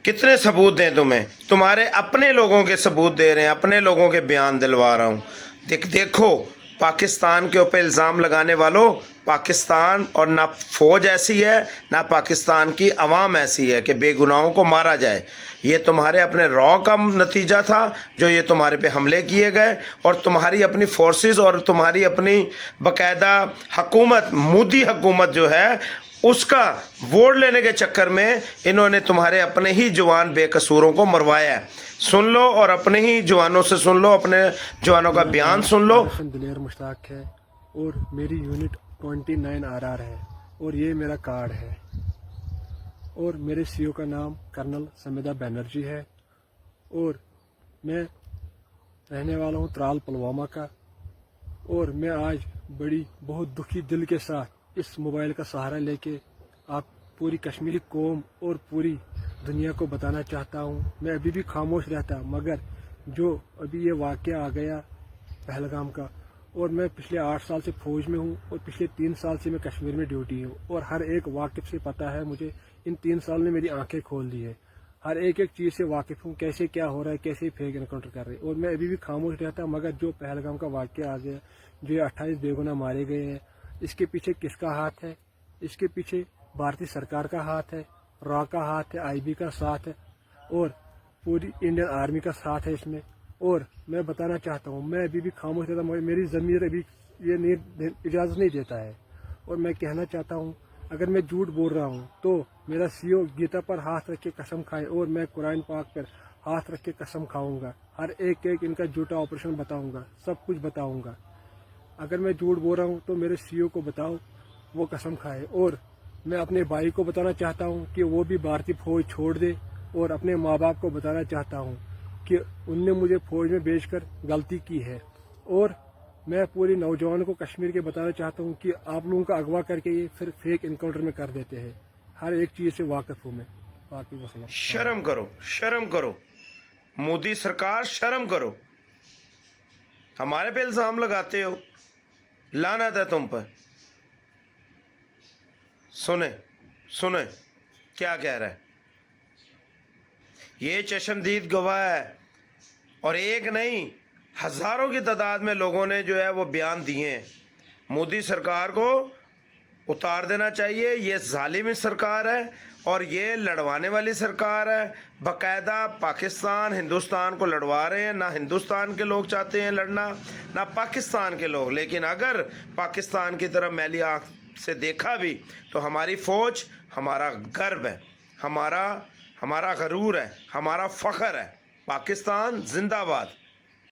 कितने सबूत दें तुम्हें? तुम्हारे अपने लोगों के सबूत दे रहे हैं, अपने लोगों के बयान दिलवा रहा हूँ। देखो, पाकिस्तान के ऊपर इल्ज़ाम लगाने वालों, पाकिस्तान और ना फौज ऐसी है, ना पाकिस्तान की अवाम ऐसी है कि बेगुनाहों को मारा जाए। ये तुम्हारे अपने रॉ का नतीजा था जो ये तुम्हारे पे हमले किए गए, और तुम्हारी अपनी फोर्सेस और तुम्हारी अपनी बाकायदा हुकूमत, मोदी हुकूमत जो है, उसका वोट लेने के चक्कर में इन्होंने तुम्हारे अपने ही जवान बेकसूरों को मरवाया है। सुन लो, और अपने ही जवानों से सुन लो, अपने जवानों का बयान सुन लो। दिलेर मुश्ताक है और मेरी यूनिट 29 RR है और ये मेरा कार्ड है। और मेरे सीओ का नाम कर्नल समिदा बनर्जी है और मैं रहने वाला हूँ त्राल पुलवामा का। और मैं आज बहुत दुखी दिल के साथ इस मोबाइल का सहारा लेके आप पूरी कश्मीरी कौम और पूरी दुनिया को बताना चाहता हूँ। मैं अभी भी खामोश रहता, मगर जो अभी ये वाक़या आ गया पहलगाम का, और मैं पिछले 8 साल से फौज में हूँ और पिछले 3 साल से मैं कश्मीर में ड्यूटी हूँ, और हर एक वाकिफ से पता है मुझे। इन 3 साल ने मेरी आंखें खोल दी है, हर एक चीज़ से वाकिफ हूँ, कैसे क्या हो रहा है, कैसे फेक एनकाउंटर कर रहे हैं। और मैं अभी भी खामोश रहता, मगर जो पहलगाम का वाक़या आ गया, जो ये 28 बेगुनाह मारे गए हैं, इसके पीछे किसका हाथ है? इसके पीछे भारतीय सरकार का हाथ है, रॉ का हाथ है, IB का साथ है, और पूरी इंडियन आर्मी का साथ है इसमें। और मैं बताना चाहता हूँ, मैं अभी भी खामोश रहता, मेरी ज़मीर अभी ये नहीं इजाज़त नहीं देता है। और मैं कहना चाहता हूँ, अगर मैं झूठ बोल रहा हूँ तो मेरा सीओ गीता पर हाथ रख के कसम खाए, और मैं कुरान पाक पर हाथ रख के कसम खाऊंगा। हर एक इनका झूठा ऑपरेशन बताऊंगा, सब कुछ बताऊंगा। अगर मैं झूठ बोल रहा हूँ तो मेरे सीओ को बताओ, वो कसम खाए। और मैं अपने भाई को बताना चाहता हूँ कि वो भी भारतीय फौज छोड़ दे, और अपने माँ बाप को बताना चाहता हूँ कि उनने मुझे फौज में भेजकर गलती की है। और मैं पूरे नौजवानों को कश्मीर के बताना चाहता हूँ कि आप लोगों का अगवा करके ये फिर फेक इनकाउंटर में कर देते हैं। हर एक चीज़ से वाकिफ हूँ मैं। बाकी वसल्लम। शर्म करो, शर्म करो, मोदी सरकार शर्म करो। हमारे पे इल्ज़ाम लगाते हो, लानत है तुम पर। सुने सुने क्या कह रहा है ये चश्मदीद गवाह है, और एक नहीं, हजारों की तादाद में लोगों ने जो है वो बयान दिए हैं। मोदी सरकार को उतार देना चाहिए, ये जालिम सरकार है और ये लड़वाने वाली सरकार है। बाकायदा पाकिस्तान हिंदुस्तान को लड़वा रहे हैं। ना हिंदुस्तान के लोग चाहते हैं लड़ना, ना पाकिस्तान के लोग। लेकिन अगर पाकिस्तान की तरफ मैली आँख से देखा भी तो हमारी फ़ौज हमारा गर्व है, हमारा गरूर है, हमारा फ़ख्र है। पाकिस्तान जिंदाबाद।